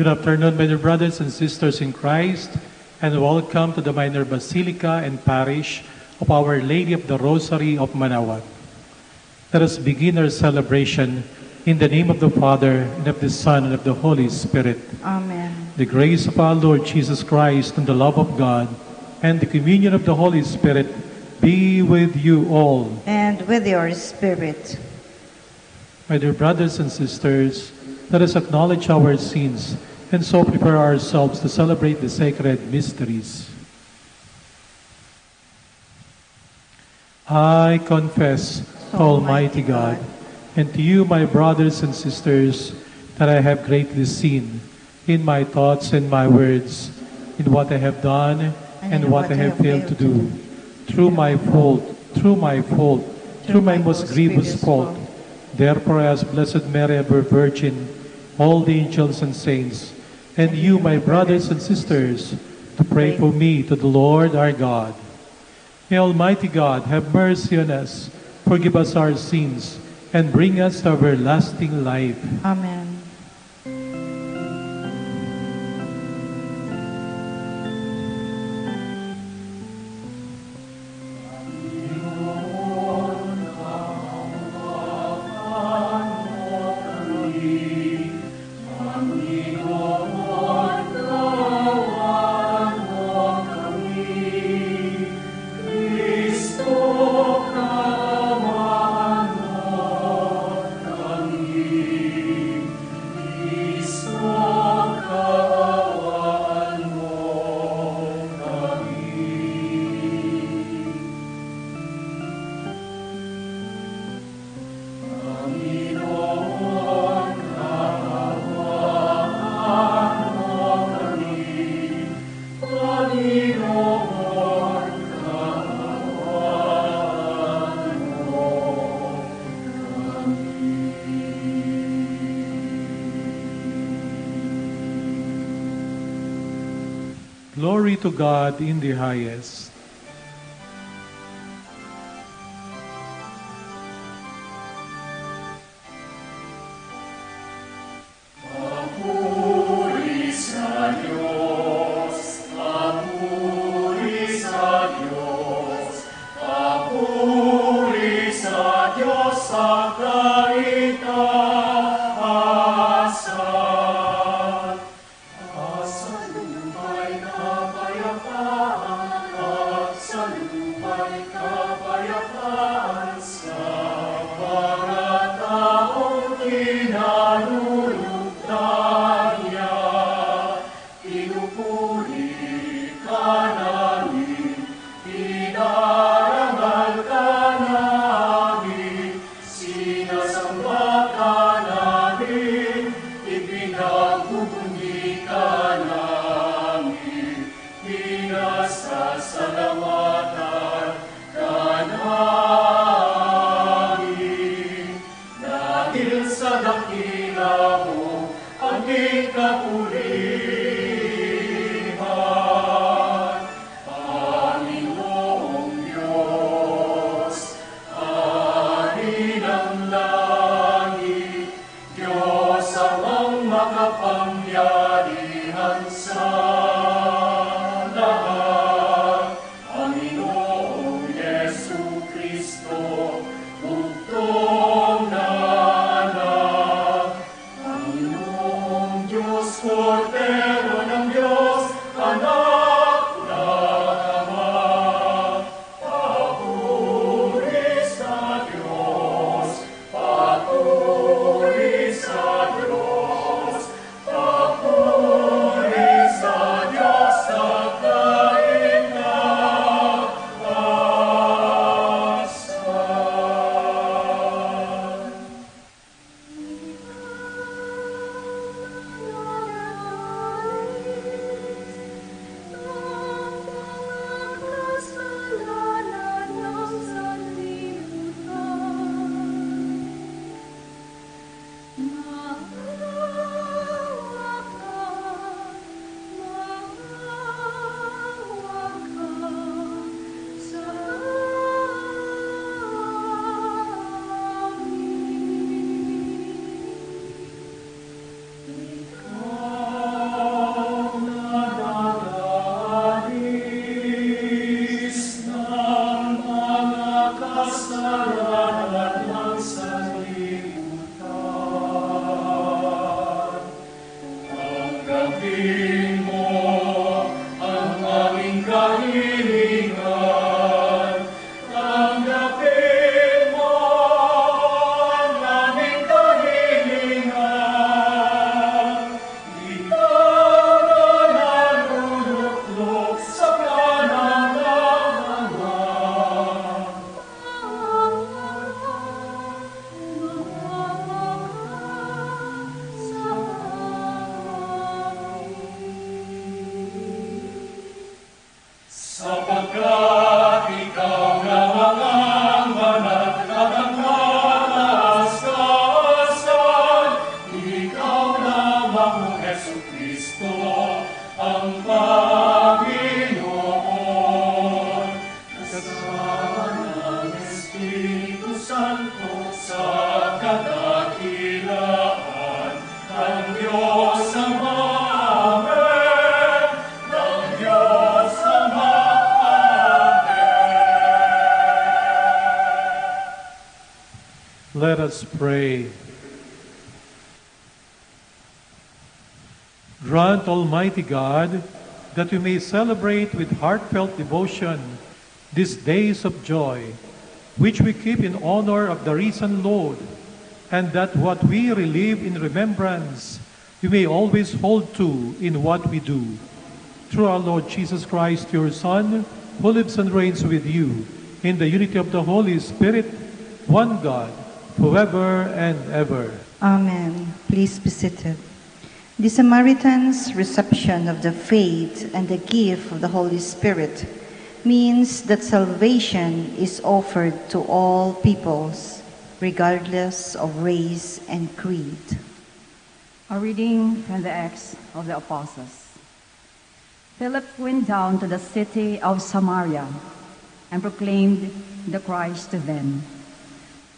Good afternoon, my dear brothers and sisters in Christ, and welcome to the Minor Basilica and Parish of Our Lady of the Rosary of Manaoag. Let us begin our celebration in the name of the Father, and of the Son, and of the Holy Spirit. Amen. The grace of our Lord Jesus Christ, and the love of God, and the communion of the Holy Spirit be with you all. And with your spirit. My dear brothers and sisters, let us acknowledge our sins and so prepare ourselves to celebrate the sacred mysteries. I confess to Almighty God and to you, my brothers and sisters, that I have greatly sinned in my thoughts and my words, in what I have done and what I have failed to do, through my fault, through my most grievous fault. Therefore, as Blessed Mary, ever Virgin, all the angels and saints, and you, my brothers and sisters, to pray for me to the Lord our God. May Almighty God have mercy on us, forgive us our sins, and bring us to everlasting life. Amen. Glory to God in the highest. kahilingan. Tanggapin mo ang aming kahilingan. Ikaw na naluluklok sa pananampalataya. Sapagkat ikaw lamang ang banal at ang mataas-taasan, ikaw lamang o Jesucristo ang Panginoon. Kasama ng Espiritu Santo sa kadakilaan ng Diyos Ama. Amen. Ng Diyos Ama. Let us pray. Grant, Almighty God, that we may celebrate with heartfelt devotion these days of joy, which we keep in honor of the risen Lord, and that what we relive in remembrance, we may always hold to in what we do. Through our Lord Jesus Christ, your Son, who lives and reigns with you, in the unity of the Holy Spirit, one God, forever and ever. Amen. Please be seated. The Samaritan's reception of the faith and the gift of the Holy Spirit means that salvation is offered to all peoples, regardless of race and creed. A reading from the Acts of the Apostles. Philip went down to the city of Samaria and proclaimed the Christ to them.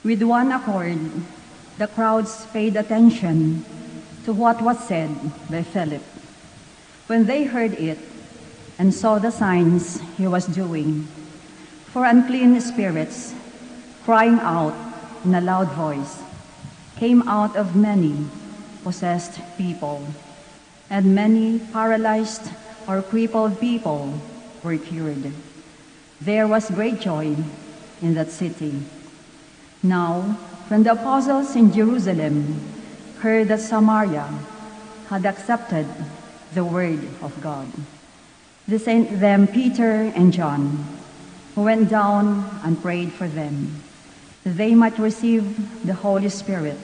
With one accord, the crowds paid attention to what was said by Philip. When they heard it and saw the signs he was doing, for unclean spirits, crying out in a loud voice, came out of many possessed people, and many paralyzed or crippled people were cured. There was great joy in that city. Now, when the apostles in Jerusalem heard that Samaria had accepted the word of God, they sent them Peter and John, who went down and prayed for them, that they might receive the Holy Spirit,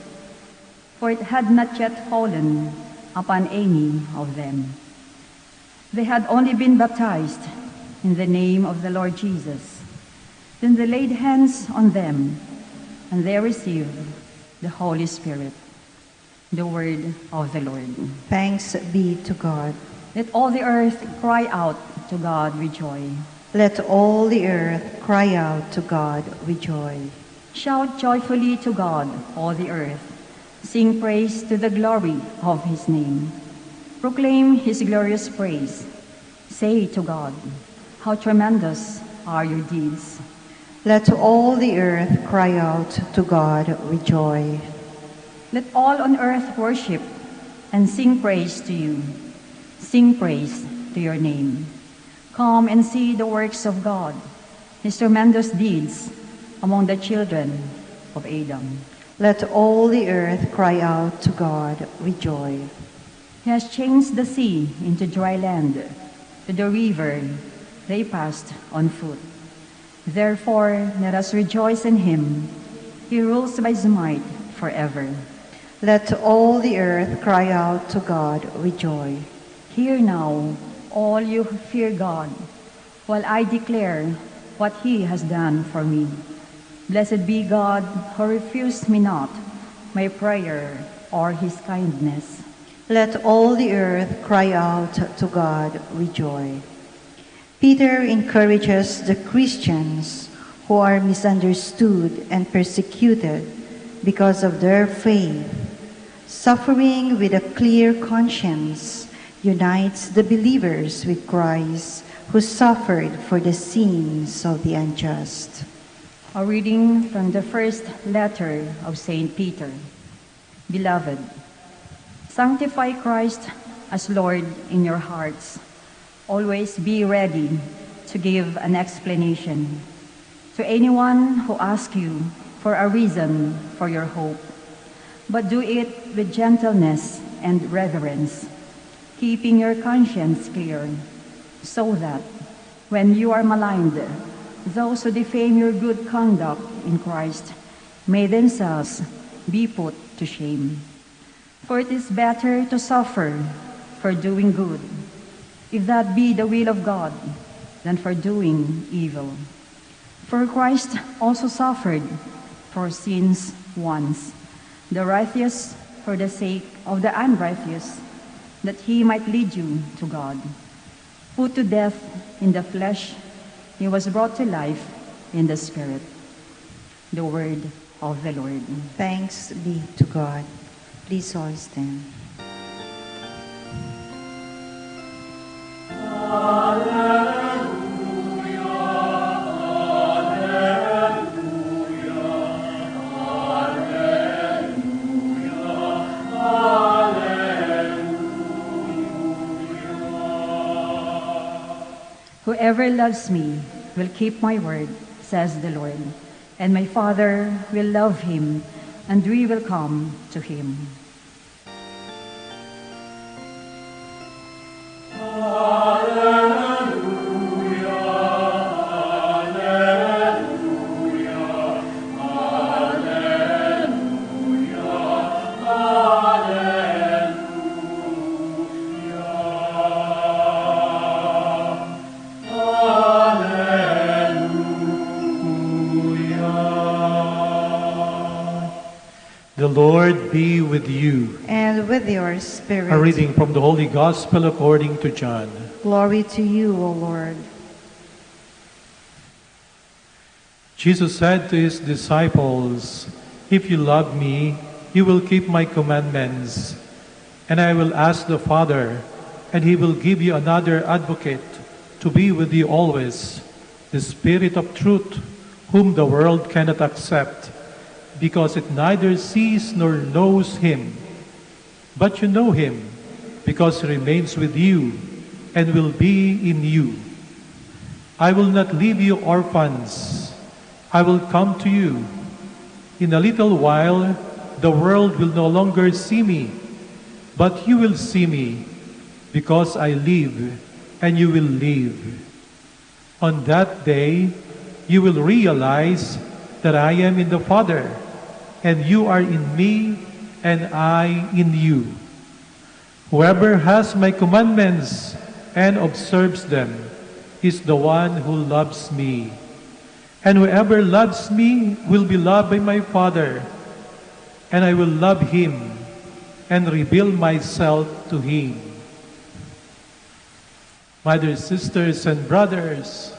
for it had not yet fallen upon any of them. They had only been baptized in the name of the Lord Jesus. Then they laid hands on them, and they received the Holy Spirit. The word of the Lord. Thanks be to God. Let all the earth cry out to God with joy. Let all the earth cry out to God with joy. Shout joyfully to God, all the earth. Sing praise to the glory of his name. Proclaim his glorious praise. Say to God, how tremendous are your deeds. Let all the earth cry out to God with joy. Let all on earth worship and sing praise to you. Sing praise to your name. Come and see the works of God, his tremendous deeds among the children of Adam. Let all the earth cry out to God with joy. He has changed the sea into dry land. To the river they passed on foot. Therefore, let us rejoice in him. He rules by his might forever. Let all the earth cry out to God with joy. Hear now, all you who fear God, while I declare what he has done for me. Blessed be God who refused me not my prayer or his kindness. Let all the earth cry out to God with joy. Peter encourages the Christians who are misunderstood and persecuted because of their faith. Suffering with a clear conscience unites the believers with Christ, who suffered for the sins of the unjust. A reading from the first letter of St. Peter. Beloved, sanctify Christ as Lord in your hearts. Always be ready to give an explanation to anyone who asks you for a reason for your hope, but do it with gentleness and reverence, keeping your conscience clear, so that when you are maligned, those who defame your good conduct in Christ may themselves be put to shame. For it is better to suffer for doing good, if that be the will of God, than for doing evil. For Christ also suffered for sins once, the righteous for the sake of the unrighteous, that he might lead you to God. Put to death in the flesh, he was brought to life in the Spirit. The word of the Lord. Thanks be to God. Please all stand. Whoever loves me will keep my word, says the Lord, and my Father will love him, and we will come to him. The Lord be with you. And with your spirit. A reading from the Holy Gospel according to John. Glory to you, O Lord. Jesus said to his disciples, "If you love me, you will keep my commandments. And I will ask the Father, and he will give you another advocate to be with you always, the Spirit of truth, whom the world cannot accept, because it neither sees nor knows him. But you know him, because he remains with you and will be in you. I will not leave you orphans. I will come to you. In a little while, the world will no longer see me, but you will see me, because I live, and you will live. On that day, you will realize that I am in the Father, and you are in me, and I in you. Whoever has my commandments and observes them is the one who loves me. And whoever loves me will be loved by my Father, and I will love him and reveal myself to him." My dear sisters and brothers,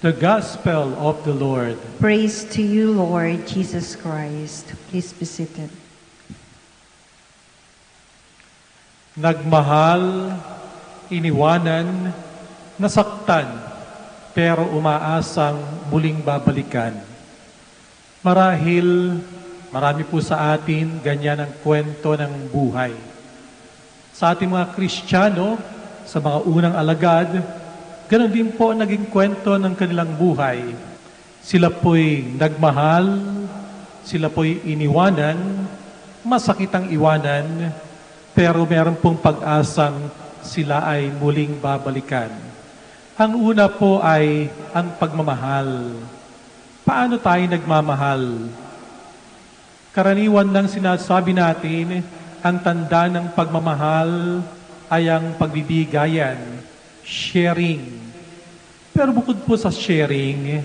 the Gospel of the Lord. Praise to you, Lord Jesus Christ. Please be seated. Nagmahal, iniwanan, nasaktan, pero umaasang muling babalikan. Marahil, marami po sa atin ganyan ang kwento ng buhay. Sa ating mga Kristiyano, sa mga unang alagad, ganon din po ang naging kwento ng kanilang buhay. Sila po'y nagmahal, sila po'y iniwanan, masakit ang iwanan, pero meron pong pag-asang sila ay muling babalikan. Ang una po ay ang pagmamahal. Paano tayo nagmamahal? Karaniwan lang sinasabi natin, ang tanda ng pagmamahal ay ang pagbibigayan, sharing. Pero bukod po sa sharing,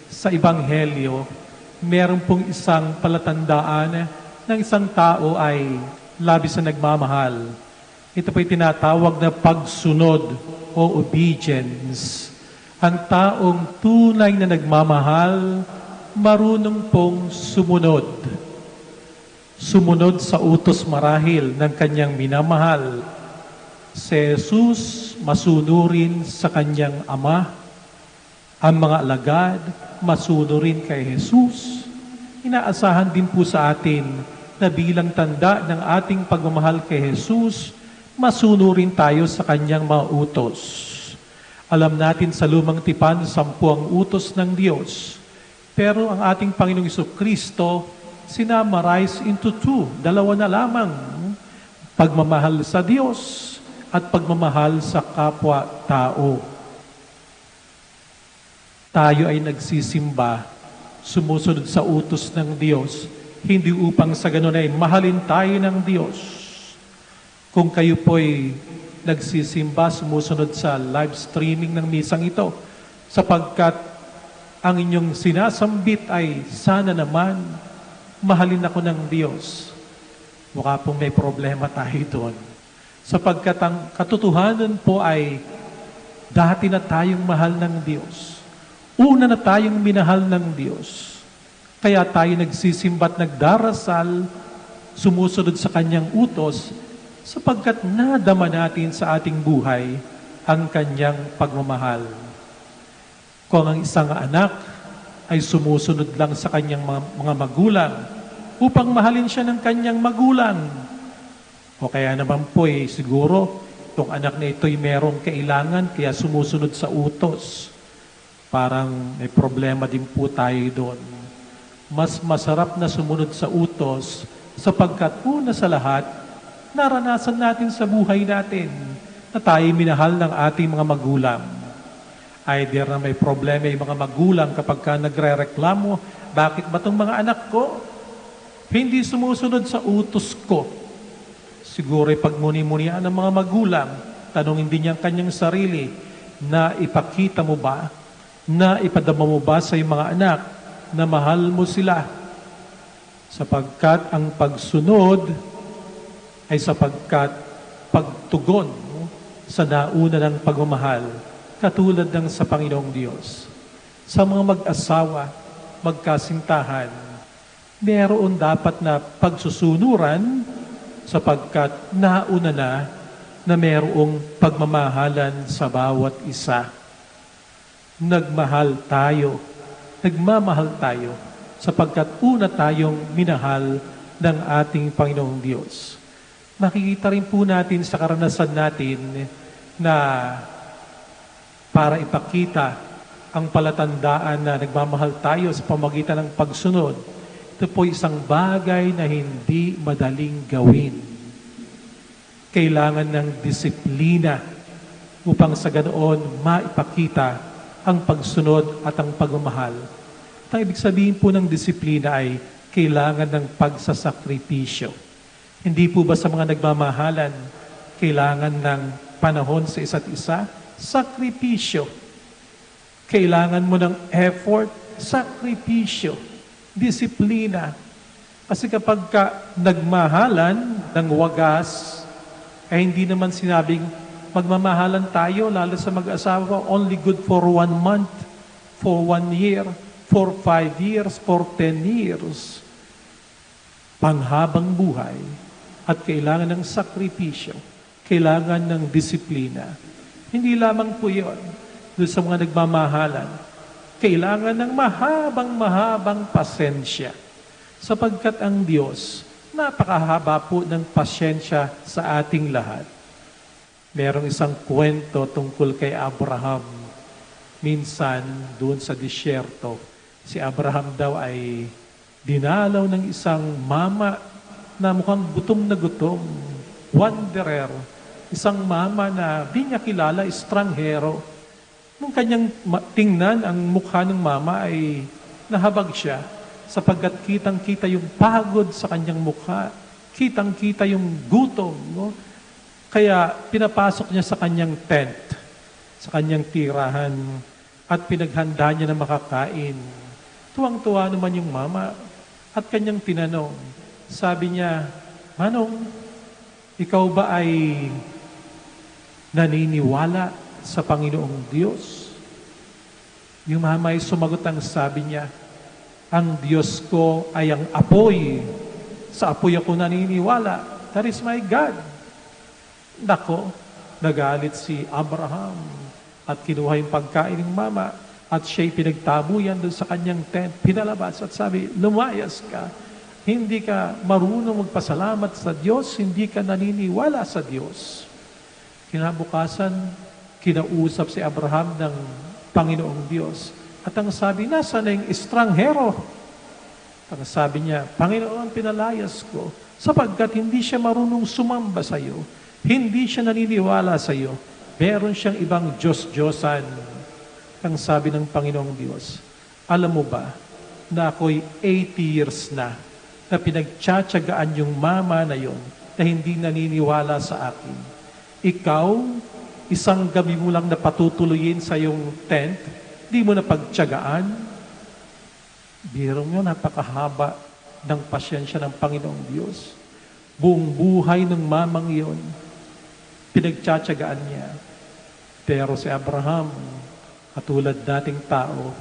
sa Ebanghelyo, meron pong isang palatandaan ng isang tao ay labis na nagmamahal. Ito po'y tinatawag na pagsunod o obedience. Ang taong tunay na nagmamahal, marunong pong sumunod. Sumunod sa utos marahil ng kanyang minamahal. Si Jesus masunurin sa kanyang Ama. Ang mga alagad masunurin kay Jesus. Inaasahan din po sa atin na bilang tanda ng ating pagmamahal kay Jesus, masunurin tayo sa kanyang mga utos. Alam natin sa lumang tipan, 10 ang utos ng Diyos. Pero ang ating Panginoong Jesucristo, sinamarize into 2, 2 na lamang. Pagmamahal sa Diyos at pagmamahal sa kapwa-tao. Tayo ay nagsisimba, sumusunod sa utos ng Diyos, hindi upang sa ganun ay mahalin tayo ng Diyos. Kung kayo po'y nagsisimba, sumusunod sa live streaming ng misang ito, sapagkat ang inyong sinasambit ay sana naman mahalin ako ng Diyos. Mukha pong may problema tayo doon. Sapagkat ang katotohanan po ay dati na tayong mahal ng Diyos. Una na tayong minahal ng Diyos. Kaya tayo nagsisimba at nagdarasal, sumusunod sa Kanyang utos, sapagkat nadama natin sa ating buhay ang Kanyang pagmamahal. Kung ang isang anak ay sumusunod lang sa kanyang mga magulang upang mahalin siya ng kanyang magulang, o kaya naman po siguro itong anak na ito'y merong kailangan kaya sumusunod sa utos, parang may problema din po tayo doon. Mas masarap na sumunod sa utos sapagkat una sa lahat, naranasan natin sa buhay natin na tayo minahal ng ating mga magulang. Either na may problema yung mga magulang kapag ka nagre-reklamo, bakit ba itong mga anak ko hindi sumusunod sa utos ko? Siguro pagmuni-munian ng mga magulang, tanongin din niya ang kanyang sarili, na ipakita mo ba, na ipadama mo ba sa iyong mga anak na mahal mo sila? Sapagkat ang pagsunod ay sapagkat pagtugon sa nauna ng pagmamahal, katulad ng sa Panginoong Diyos. Sa mga mag-asawa, magkasintahan, meron dapat na pagsusunuran sapagkat nauna na merong pagmamahalan sa bawat isa. Nagmamahal tayo sapagkat una tayong minahal ng ating Panginoong Diyos. Makikita rin po natin sa karanasan natin na para ipakita ang palatandaan na nagmamahal tayo sa pamagitan ng pagsunod. Ito po isang bagay na hindi madaling gawin. Kailangan ng disiplina upang sa ganoon maipakita ang pagsunod at ang pagmamahal. At ang ibig sabihin po ng disiplina ay kailangan ng pagsasakripisyo. Hindi po ba sa mga nagmamahalan kailangan ng panahon sa isa't isa? Sakripisyo. Kailangan mo ng effort, sakripisyo, disiplina. Kasi kapag nagmahalan ng wagas, ay hindi naman sinabing magmamahalan tayo, lalo sa mag-asawa, only good for 1 month, for 1 year, for 5 years, for 10 years. Panghabang buhay at kailangan ng sakripisyo, kailangan ng disiplina. Hindi lamang po yun doon sa mga nagmamahalan. Kailangan ng mahabang pasensya. Sapagkat ang Diyos, napakahaba po ng pasyensya sa ating lahat. Merong isang kwento tungkol kay Abraham. Minsan, doon sa disyerto, si Abraham daw ay dinalaw ng isang mama na mukhang gutom na gutom, wanderer, isang mama na di niya kilala, estranghero. Nung kanyang tingnan, ang mukha ng mama ay nahabag siya sapagkat kitang-kita yung pagod sa kanyang mukha, kitang-kita yung gutom. No? Kaya pinapasok niya sa kanyang tent, sa kanyang tirahan, at pinaghanda niya na makakain. Tuwang-tuwa naman yung mama at kanyang tinanong. Sabi niya, Manong, ikaw ba ay naniniwala sa Panginoong Diyos? Yung mama ay sumagot, ang sabi niya, ang Diyos ko ay ang apoy. Sa apoy ako naniniwala. That is my God. Nako, nagalit si Abraham at kinuha yung pagkain ng mama at siya'y pinagtabuyan doon sa kanyang tent, pinalabas at sabi, lumayas ka. Hindi ka marunong magpasalamat sa Diyos, hindi ka naniniwala sa Diyos. Kinabukasan, kinausap si Abraham ng Panginoong Diyos. At ang sabi, nasa na yung estranghero? Ang sabi niya, Panginoon, pinalayas ko sapagkat hindi siya marunong sumamba sa iyo. Hindi siya naniniwala sa iyo. Meron siyang ibang Diyos-Diyosan. Ang sabi ng Panginoong Diyos, alam mo ba na ako'y 80 years na pinagtsatsagaan yung mama na yon na hindi naniniwala sa akin. Ikaw, isang gabi mo lang na patutuloyin sa yung tent, di mo na pagtsagaan. Biro nyo, napakahaba ng pasyensya ng Panginoong Diyos. Buong buhay ng mamang yon, pinagtsatsagaan niya. Pero si Abraham, katulad dating tao,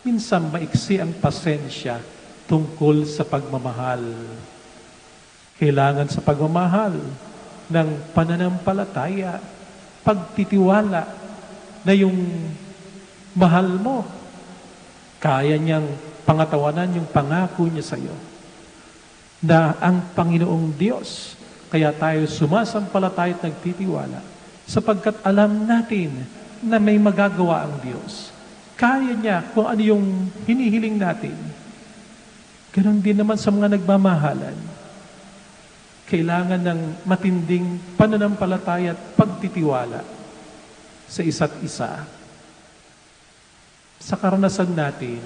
minsan maiksi ang pasensya tungkol sa pagmamahal. Kailangan sa pagmamahal ng pananampalataya, pagtitiwala na yung mahal mo, kaya niyang pangatawanan yung pangako niya sa iyo. Na ang Panginoong Diyos, kaya tayo sumasampalataya at nagtitiwala, sapagkat alam natin na may magagawa ang Diyos. Kaya niya kung ano yung hinihiling natin. Ganon din naman sa mga nagmamahalan. Kailangan ng matinding pananampalataya at pagtitiwala sa isa't isa. Sa karanasan natin,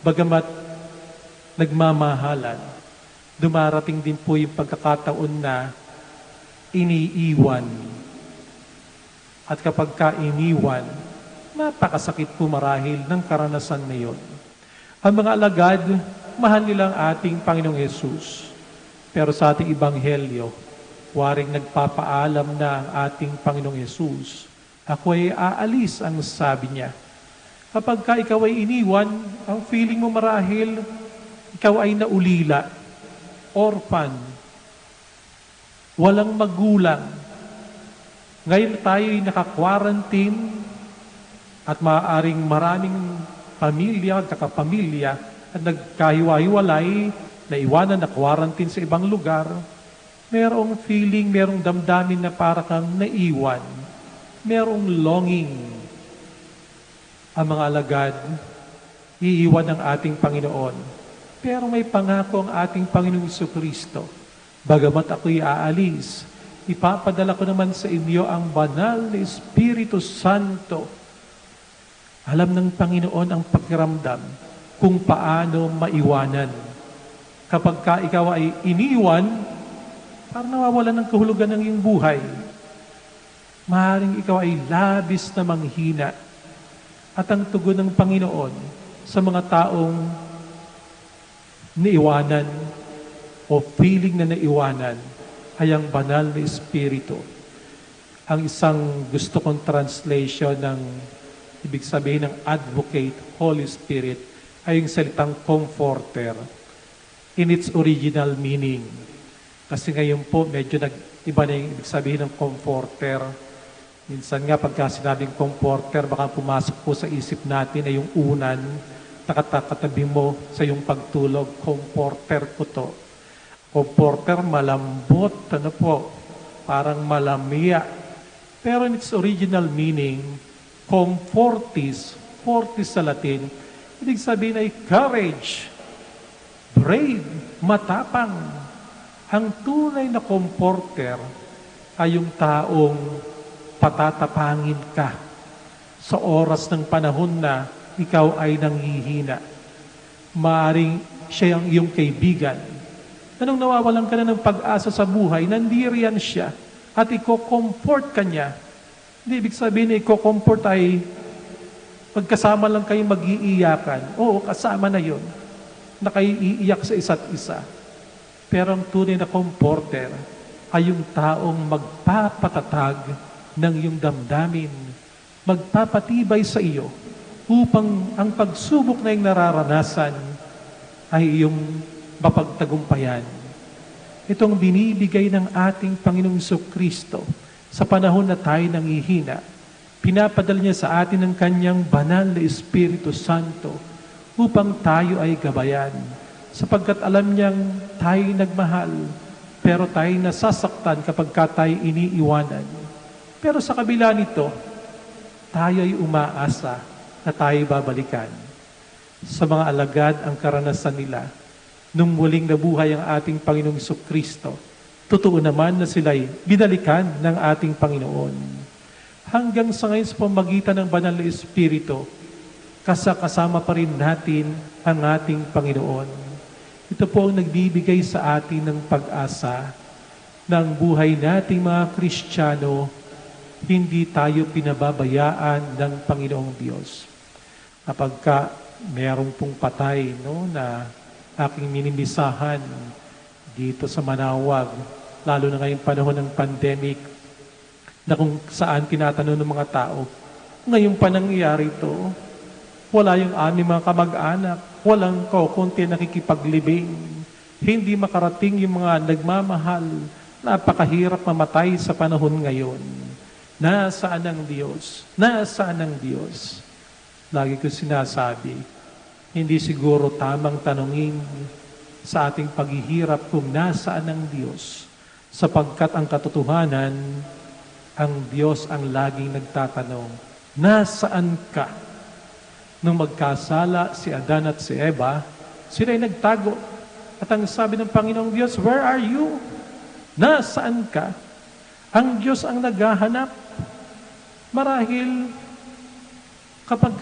bagamat nagmamahalan, dumarating din po yung pagkakataon na iniiwan. At kapag iniwan, napakasakit po marahil ng karanasan na yun. Ang mga alagad, mahal nila ang ating Panginoong Yesus. Pero sa ating Ebanghelyo, waring nagpapaalam na ang ating Panginoong Yesus. Ako ay aalis, ang sabi niya. Kapag ikaw ay iniwan, ang feeling mo marahil, ikaw ay naulila, orphan, walang magulang. Ngayon tayo ay naka-quarantine at maaaring maraming pamilya, kakapamilya at nagkahiwa-hiwalay, naiwanan na quarantine sa ibang lugar, merong feeling, merong damdamin na para kang naiwan. Merong longing. Ang mga alagad, iiwan ng ating Panginoon. Pero may pangako ang ating Panginoong Jesucristo. Bagamat ako'y aalis, ipapadala ko naman sa inyo ang banal na Espiritu Santo. Alam ng Panginoon ang pakiramdam kung paano maiwanan. Kapag ikaw ay iniwan, parang nawawalan ng kahulugan ng iyong buhay. Maaaring ikaw ay labis na manghina. At ang tugon ng Panginoon sa mga taong naiwanan o feeling na naiwanan ay ang banal na Espiritu. Ang isang gusto kong translation ng ibig sabihin ng advocate, Holy Spirit, ay yung salitang comforter in its original meaning. Kasi ngayon po, medyo iba na yung ibig sabihin ng comforter. Minsan nga, pagka sinabing comforter, baka pumasok po sa isip natin ay yung unan, nakatabi mo sa yung pagtulog, comforter po to. Comforter, malambot, ano po, parang malamia. Pero in its original meaning, comfortis, fortis sa Latin, ibig sabihin ay courage, brave, matapang. Ang tunay na comforter ay yung taong patatapangin ka sa oras ng panahon na ikaw ay nanghihina. Maaring siya ang iyong kaibigan. Anong nawawalan ka na ng pag-asa sa buhay, nandiriyan siya at i-comfort ka niya. Hindi ibig sabihin na i-comfort ay pagkasama lang kayo mag-iiyakan. Oo, kasama na yon na kayo iiyak sa isa't isa. Pero ang tunay na comforter ay yung taong magpapatatag ng iyong damdamin, magpapatibay sa iyo upang ang pagsubok na iyong nararanasan ay iyong mapagtagumpayan. Itong binibigay ng ating Panginoong Jesucristo sa panahon na tayo nanghihina, pinapadala niya sa atin ang kanyang banal na Espiritu Santo upang tayo ay gabayan. Sapagkat alam niyang tayo nagmahal, pero tayo nasasaktan kapag tayo iniiwanan. Pero sa kabila nito, tayo ay umaasa na tayo babalikan. Sa mga alagad ang karanasan nila nung muling nabuhay ang ating Panginoong Kristo. Totoo naman na sila'y binalikan ng ating Panginoon. Hanggang sa ngayon sa pamagitan ng Banal na Espiritu, kasama pa rin natin ang ating Panginoon. Ito po ang nagbibigay sa atin ng pag-asa ng buhay nating mga Kristiyano, hindi tayo pinababayaan ng Panginoong Diyos. Kapag merong pong patay na aking minimisahan dito sa Manaoag, lalo na ngayong panahon ng pandemic, na kung saan tinatanong ng mga tao, ngayon pa nangyayari ito, wala yung aming mga kamag-anak, walang kukunti nakikipaglibing, hindi makarating yung mga nagmamahal, napakahirap mamatay sa panahon ngayon. Nasaan ang Diyos? Nasaan ang Diyos? Lagi ko sinasabi, hindi siguro tamang tanungin sa ating paghihirap kung nasaan ang Diyos, sapagkat ang katotohanan, ang Diyos ang laging nagtatanong, nasaan ka? Nung magkasala si Adan at si Eva, sila'y nagtago. At ang sabi ng Panginoong Diyos, where are you? Nasaan ka? Ang Diyos ang naghahanap. Marahil, kapag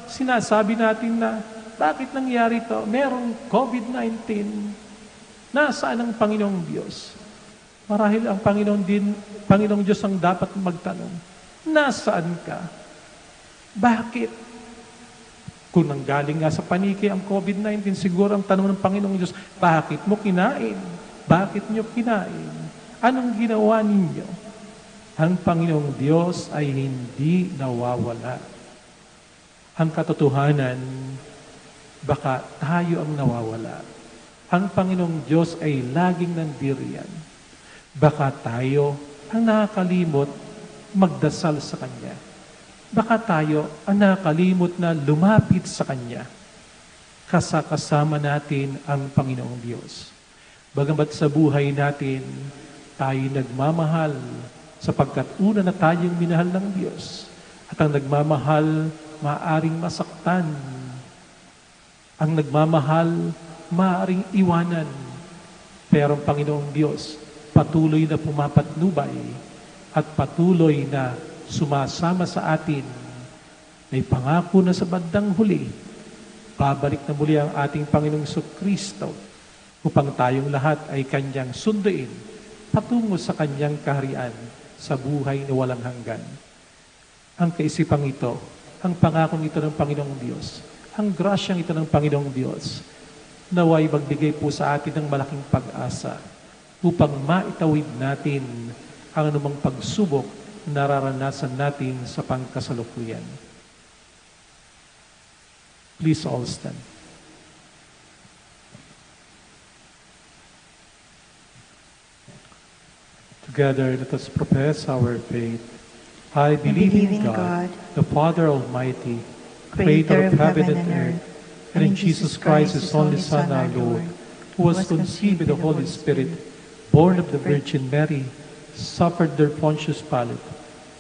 sinasabi natin na, bakit nangyari ito? Merong COVID-19. Nasaan ang Panginoong Diyos? Marahil ang Panginoong Diyos ang dapat magtanong, nasaan ka? Bakit? Kung nanggaling nga sa paniki ang COVID-19, siguro ang tanong ng Panginoong Diyos, bakit mo kinain? Bakit nyo kinain? Anong ginawa ninyo? Ang Panginoong Diyos ay hindi nawawala. Ang katotohanan, baka tayo ang nawawala. Ang Panginoong Diyos ay laging nandiriyan. Baka tayo ang nakakalimot magdasal sa Kanya. Baka tayo ang nakakalimot na lumapit sa Kanya. Kasama natin ang Panginoong Diyos. Bagamat sa buhay natin, tayo nagmamahal sapagkat una na tayong minahal ng Diyos. At ang nagmamahal, maaaring masaktan. Ang nagmamahal, maaaring iwanan. Pero ang Panginoong Diyos, patuloy na pumapatnubay at patuloy na sumasama sa atin. May pangako na sa bandang huli, babalik na muli ang ating Panginoong Kristo upang tayong lahat ay Kanyang sunduin patungo sa Kanyang kaharian sa buhay na walang hanggan. Ang kaisipang ito, ang pangakong ito ng Panginoong Diyos, ang grasyang ito ng Panginoong Diyos, naway magbigay po sa atin ng malaking pag-asa upang maitawid natin ang anumang pagsubok na nararanasan natin sa pangkasalukuyan. Please all stand. Together, let us profess our faith. I believe in God, the Father Almighty, creator of heaven and earth, and in Jesus Christ, His only Son, our Lord, who was conceived by the Holy Spirit, born of the Virgin Mary, suffered under Pontius Pilate,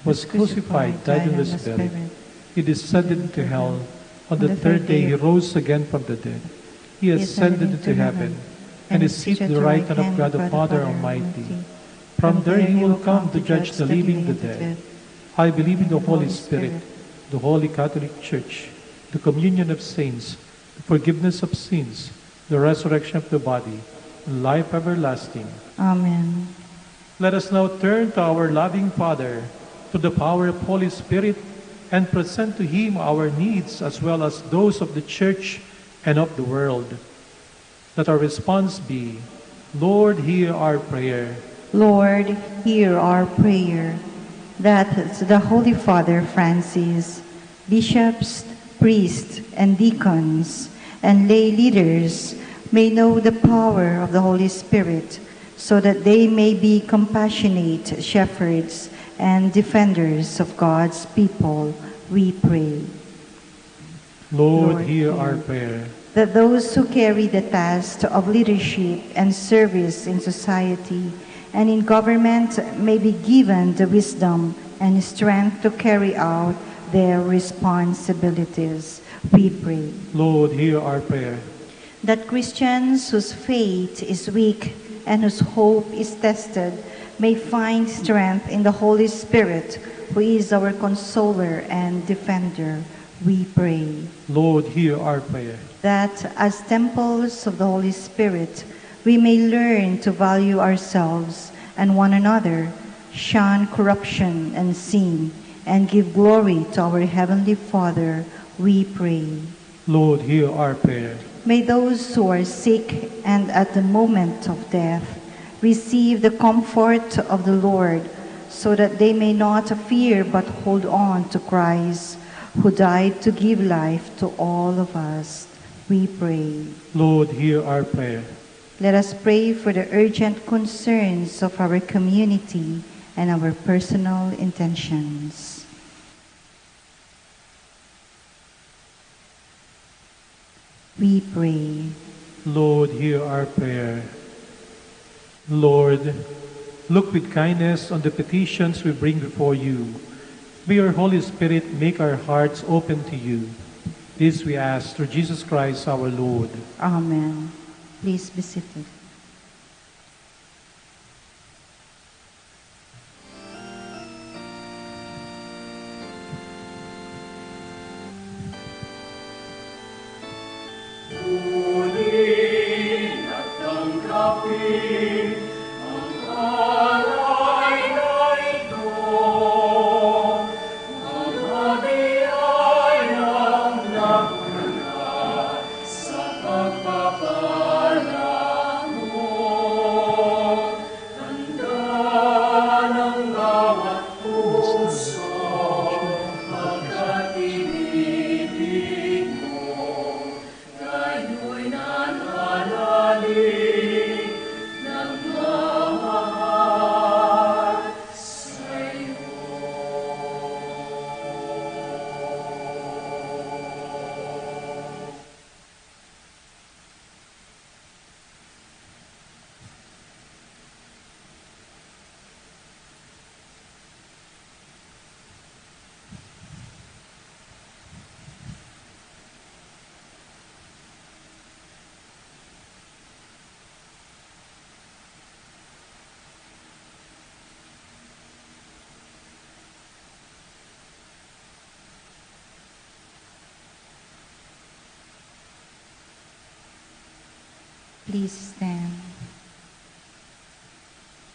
was crucified, died and was buried. He descended into hell. On the third day He rose again from the dead. He ascended into heaven, and is seated at the right hand of God the Father Almighty. From there He will come to judge the living and the dead. I believe in the Holy Spirit, the Holy Catholic Church, the communion of saints, the forgiveness of sins, the resurrection of the body, and life everlasting. Amen. Let us now turn to our loving Father, to the power of Holy Spirit, and present to Him our needs as well as those of the Church and of the world. Let our response be, Lord, hear our prayer. Lord, hear our prayer. That the Holy Father Francis, bishops, priests, and deacons, and lay leaders may know the power of the Holy Spirit, so that they may be compassionate shepherds and defenders of God's people, we pray. Lord, hear our prayer. That those who carry the task of leadership and service in society and in government may be given the wisdom and strength to carry out their responsibilities. We pray Lord, hear our prayer. that Christians whose faith is weak and whose hope is tested may find strength in the Holy Spirit, who is our consoler and defender. We pray Lord, hear our prayer. that as temples of the Holy Spirit, we may learn to value ourselves and one another, shun corruption and sin, and give glory to our Heavenly Father. We pray. Lord, hear our prayer. May those who are sick and at the moment of death receive the comfort of the Lord, so that they may not fear but hold on to Christ, who died to give life to all of us. We pray. Lord, hear our prayer. Let us pray for the urgent concerns of our community and our personal intentions. We pray. Lord, hear our prayer. Lord, look with kindness on the petitions we bring before you. May your Holy Spirit make our hearts open to you. This we ask through Jesus Christ our Lord. Amen. Please be seated. Ngunit at tanggapin ang alay na ito, mga biyayang nagmula sa pagpapala mo. Tanda ng bawat puso, pagkat ibibig mo. Kayo'y nananalig ng mahal sa'yo. Please stand.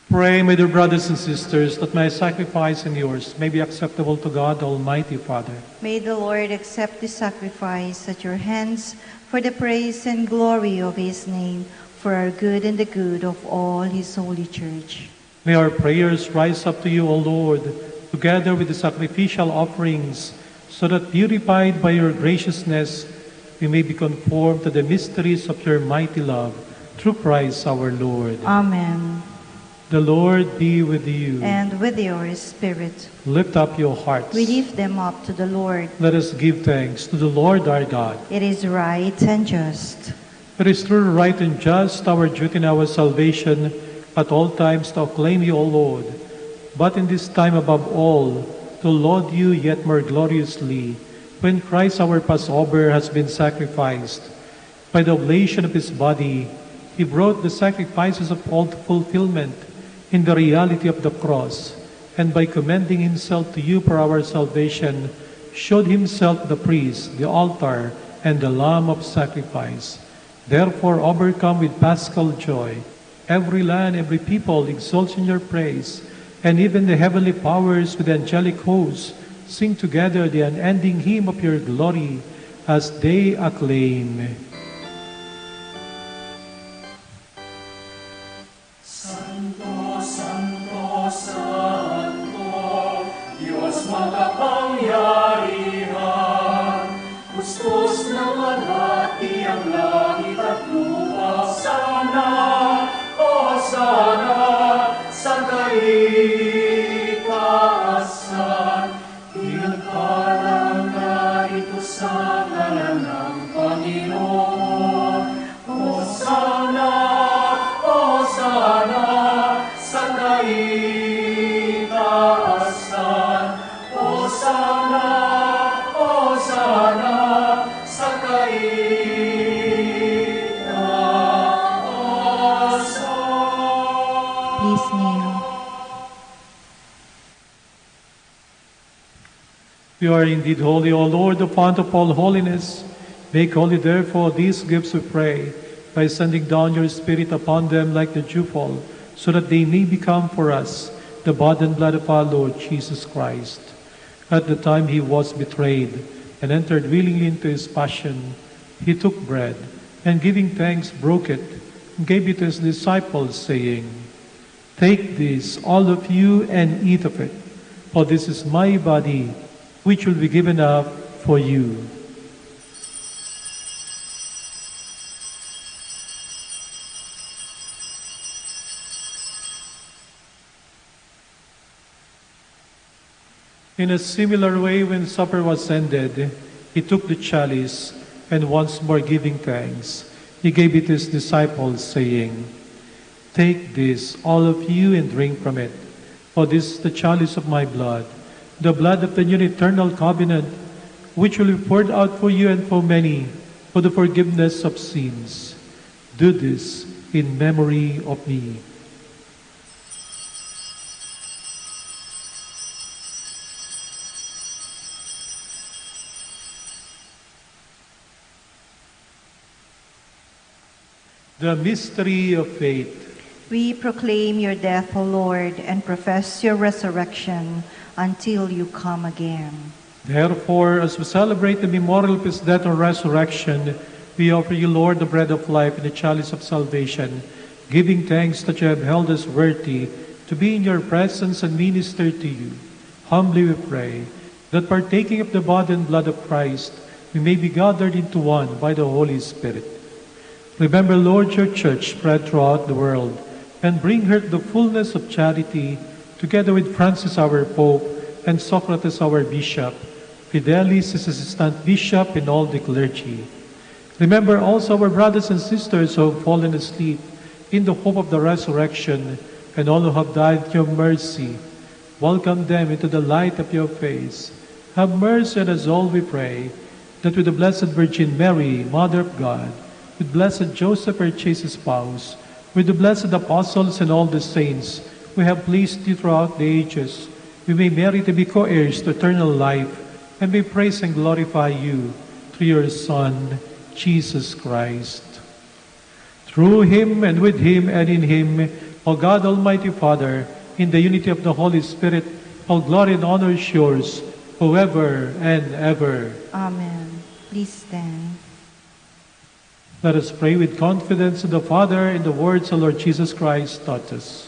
Pray, my dear brothers and sisters, that my sacrifice and yours may be acceptable to God, Almighty Father. May the Lord accept the sacrifice at your hands for the praise and glory of his name, for our good and the good of all his holy church. May our prayers rise up to you, O Lord, together with the sacrificial offerings, so that purified by your graciousness, we may be conformed to the mysteries of your mighty love, through Christ our Lord. Amen. The Lord be with you. And with your spirit, Lift up your hearts. we lift them up to the Lord. Let us give thanks to the Lord our God. It is right and just. It is true, right, and just, our duty and our salvation, at all times to acclaim you, O Lord, but in this time above all, to laud you yet more gloriously, when Christ our Passover has been sacrificed. By the oblation of his body, he brought the sacrifices of all to fulfillment in the reality of the cross, and by commending himself to you for our salvation, showed himself the priest, the altar, and the lamb of sacrifice. Therefore, overcome with paschal joy, every land, every people exalts in your praise, and even the heavenly powers with angelic hosts sing together the unending hymn of your glory as they acclaim. Santo, Santo, Santo, Diyos makapangyarihan, kuskus ng alati ang langit at lupa. Sana, o sana, sa kaitaasan, pinagpalang na ito sa ngalan ng Panginoon. O sana, sa kaitaasan, o sana, You are indeed holy, O Lord, the fount of all holiness. Make holy, therefore, these gifts, we pray, by sending down your Spirit upon them like the dewfall, so that they may become for us the body and blood of our Lord Jesus Christ. At the time he was betrayed and entered willingly into his passion, he took bread, and giving thanks, broke it, and gave it to his disciples, saying, "Take this, all of you, and eat of it, for this is my body, which will be given up for you." In a similar way, when supper was ended, he took the chalice, and once more giving thanks, he gave it to his disciples, saying, "Take this, all of you, and drink from it, for this is the chalice of my blood, the blood of the new and eternal covenant, which will be poured out for you and for many for the forgiveness of sins. Do this in memory of me." The mystery of faith. We proclaim your death, O Lord, and profess your resurrection until you come again. Therefore, as we celebrate the memorial of his death and resurrection, we offer you, Lord, the bread of life and the chalice of salvation, giving thanks that you have held us worthy to be in your presence and minister to you. Humbly we pray that partaking of the body and blood of Christ, we may be gathered into one by the Holy Spirit. Remember, Lord, your church spread throughout the world, and bring her to the fullness of charity, together with Francis our Pope and Socrates our Bishop, Fidelis his assistant bishop, and all the clergy. Remember also our brothers and sisters who have fallen asleep in the hope of the resurrection, and all who have died in your mercy. Welcome them into the light of your face. Have mercy on us all, we pray, that with the Blessed Virgin Mary, Mother of God, with blessed Joseph, her chaste spouse, with the blessed apostles and all the saints, we have pleased you throughout the ages. We may merit to be co-heirs to eternal life, and may praise and glorify you through your Son, Jesus Christ. Through him, and with him, and in him, O God, Almighty Father, in the unity of the Holy Spirit, all glory and honor is yours, forever and ever. Amen. Please stand. Let us pray with confidence in the Father in the words the Lord Jesus Christ taught us.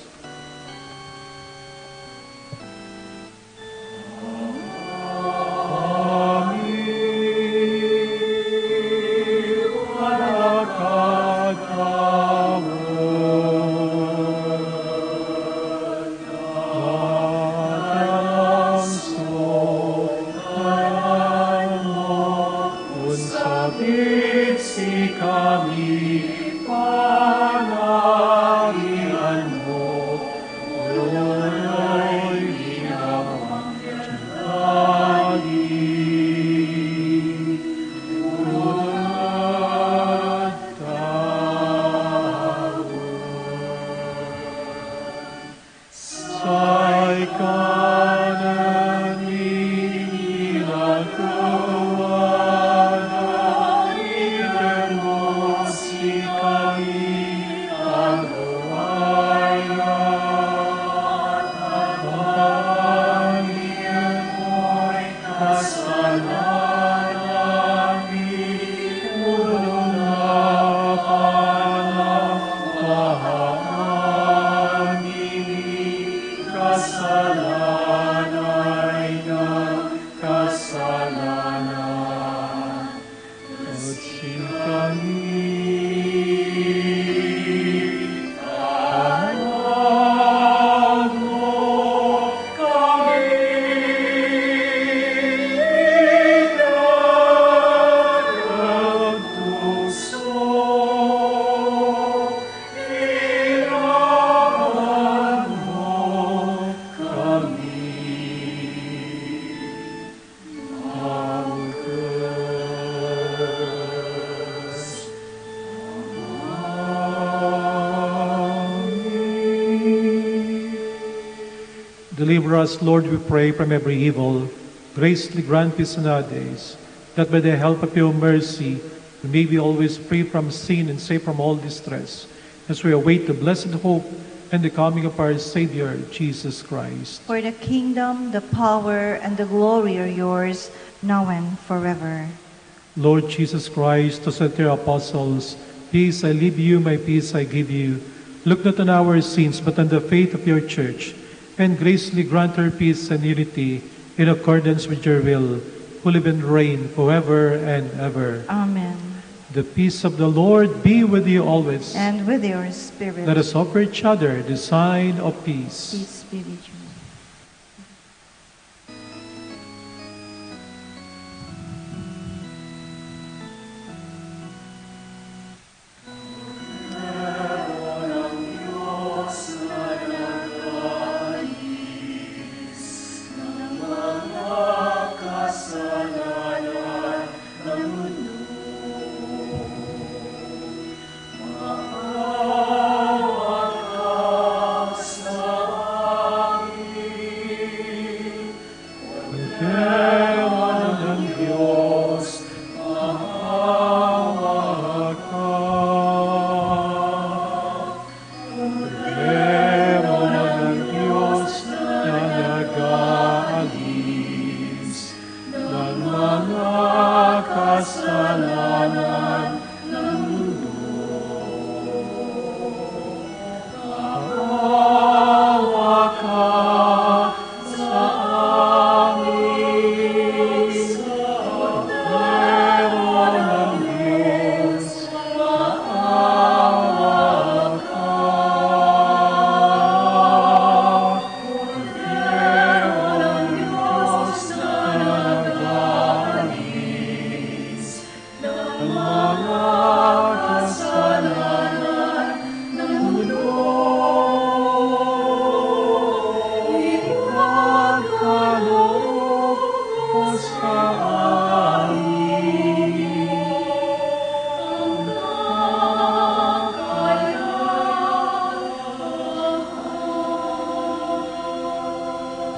Deliver us, Lord, we pray, from every evil. graciously grant peace in our days, that by the help of your mercy we may be always free from sin and safe from all distress, as we await the blessed hope and the coming of our Savior, Jesus Christ. For the kingdom, the power, and the glory are yours, now and forever. Lord Jesus Christ, who said to your apostles, "Peace I leave you, my peace I give you," look not on our sins, but on the faith of your church, and graciously grant her peace and unity in accordance with your will, who live and reign forever and ever. Amen. The peace of the Lord be with you always. And with your spirit. Let us offer each other the sign of peace. Peace be with you.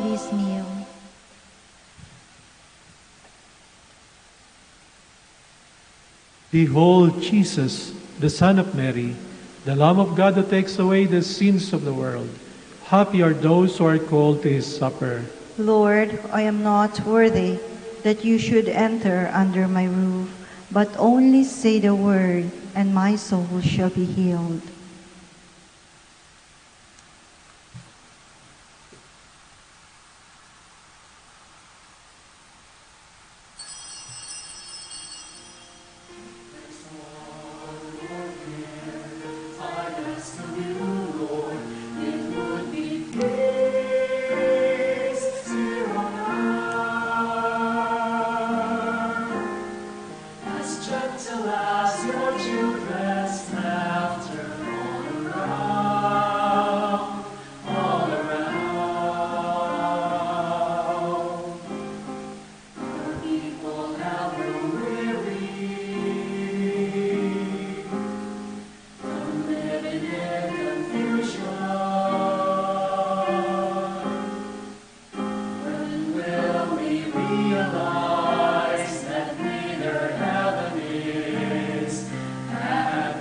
Please kneel. Behold Jesus, the Son of Mary, the Lamb of God who takes away the sins of the world. Happy are those who are called to his supper. Lord, I am not worthy that you should enter under my roof, but only say the word, and my soul shall be healed. Realize that neither heaven is and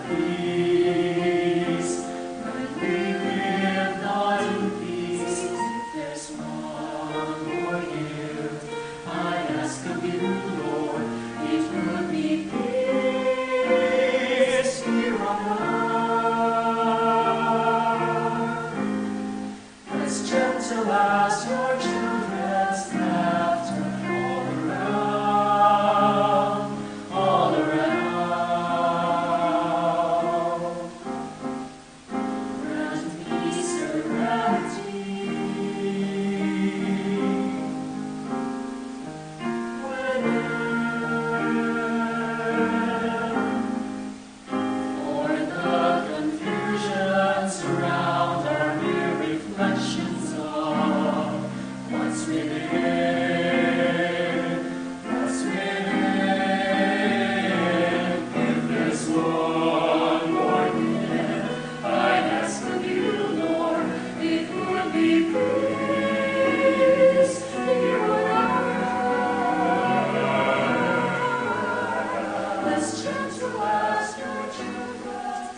as gentle as your children.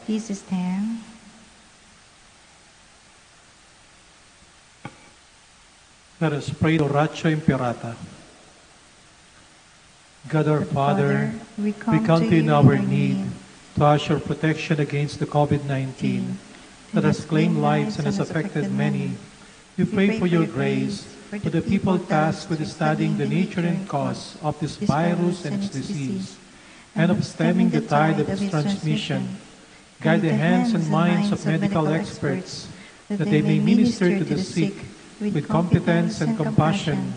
Please stand. Let us pray the Oratio Imperata. God our Father, we come to you in our need to ask your protection against the COVID-19 that has claimed lives and has affected many. We pray for your grace for the people tasked with studying the nature and cause of this virus and its disease, and of stemming the tide of its transmission. Guide the hands and minds of medical experts that they may minister to the sick with competence and compassion,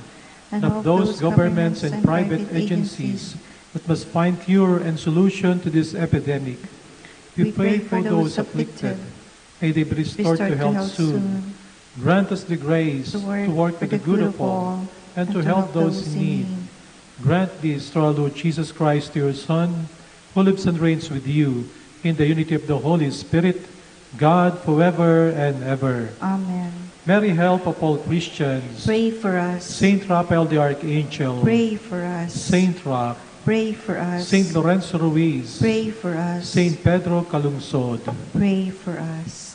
and of those governments and private agencies that must find cure and solution to this epidemic. We pray for those afflicted. May they be restored to health soon. Grant us the grace to work for the good of all and to help those in need. Grant this through our Lord Jesus Christ, your Son, who lives and reigns with you in the unity of the Holy Spirit, God forever and ever. Amen. Mary, help of all Christians. Pray for us. Saint Raphael the Archangel. Pray for us. Saint Roch. Pray for us. Saint Lorenzo Ruiz. Pray for us. Saint Pedro Calungsod. Pray for us.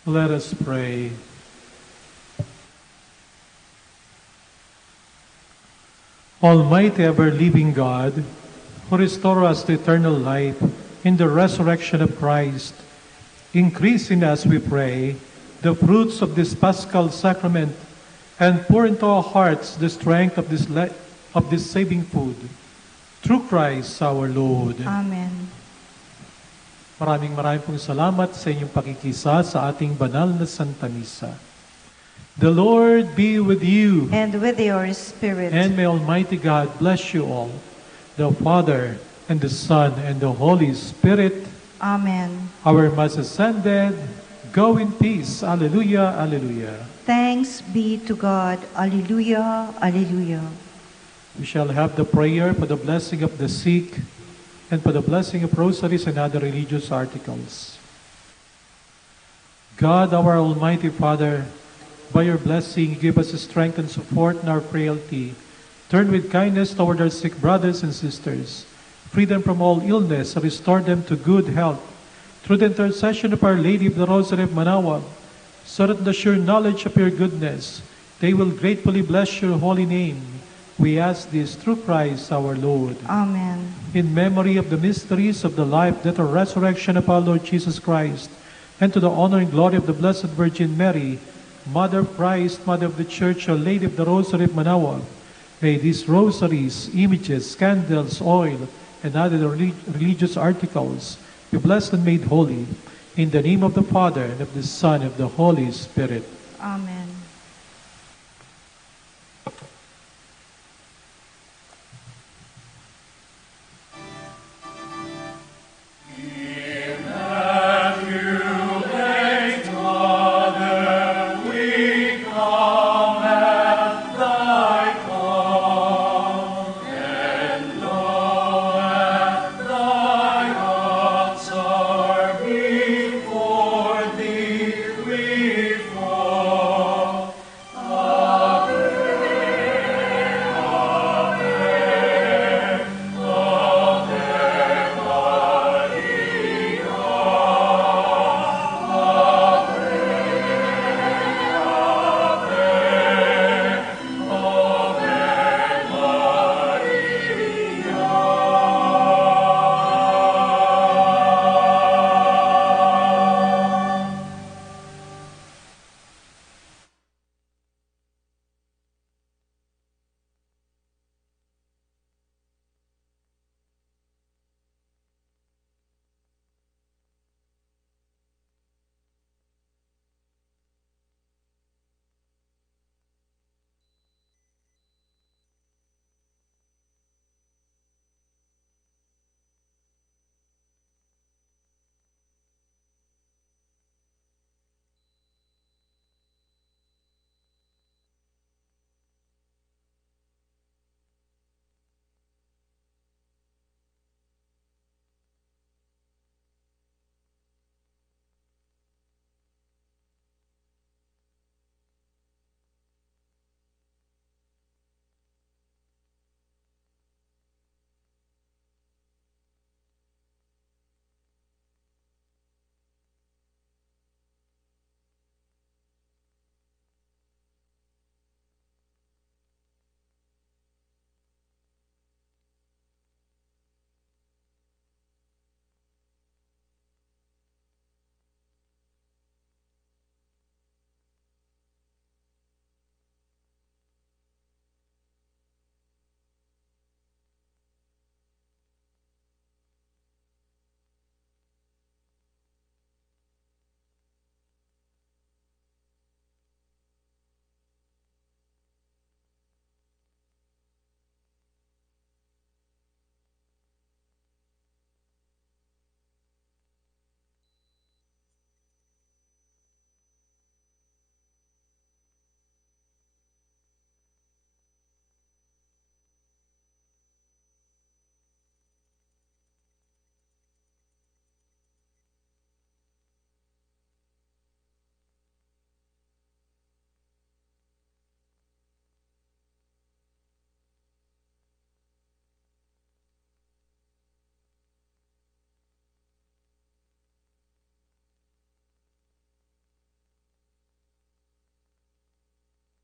Let us pray. Almighty ever-living God, who restore us to eternal life in the resurrection of Christ, increase in us, we pray, the fruits of this Paschal sacrament, and pour into our hearts the strength of this saving food. Through Christ our Lord. Amen. Maraming pong salamat sa inyong pakikisa sa ating banal na Santa Misa. The Lord be with you. And with your spirit. And may Almighty God bless you all, the Father, and the Son, and the Holy Spirit. Amen. Our Mass is ended. Go in peace. Alleluia, alleluia. Thanks be to God. Alleluia, alleluia. We shall have the prayer for the blessing of the sick and for the blessing of rosaries and other religious articles. God, our Almighty Father, by your blessing, give us strength and support in our frailty. Turn with kindness toward our sick brothers and sisters. Free them from all illness and restore them to good health. Through the intercession of Our Lady of the Rosary of Manaoag, so that in the sure knowledge of your goodness, they will gratefully bless your holy name. We ask this through Christ our Lord. Amen. In memory of the mysteries of the life, death, and resurrection of our Lord Jesus Christ, and to the honor and glory of the Blessed Virgin Mary, Mother of Christ, Mother of the Church, Our Lady of the Rosary of Manaoag, may these rosaries, images, candles, oil, and other religious articles be blessed and made holy. In the name of the Father, and of the Son, and of the Holy Spirit. Amen.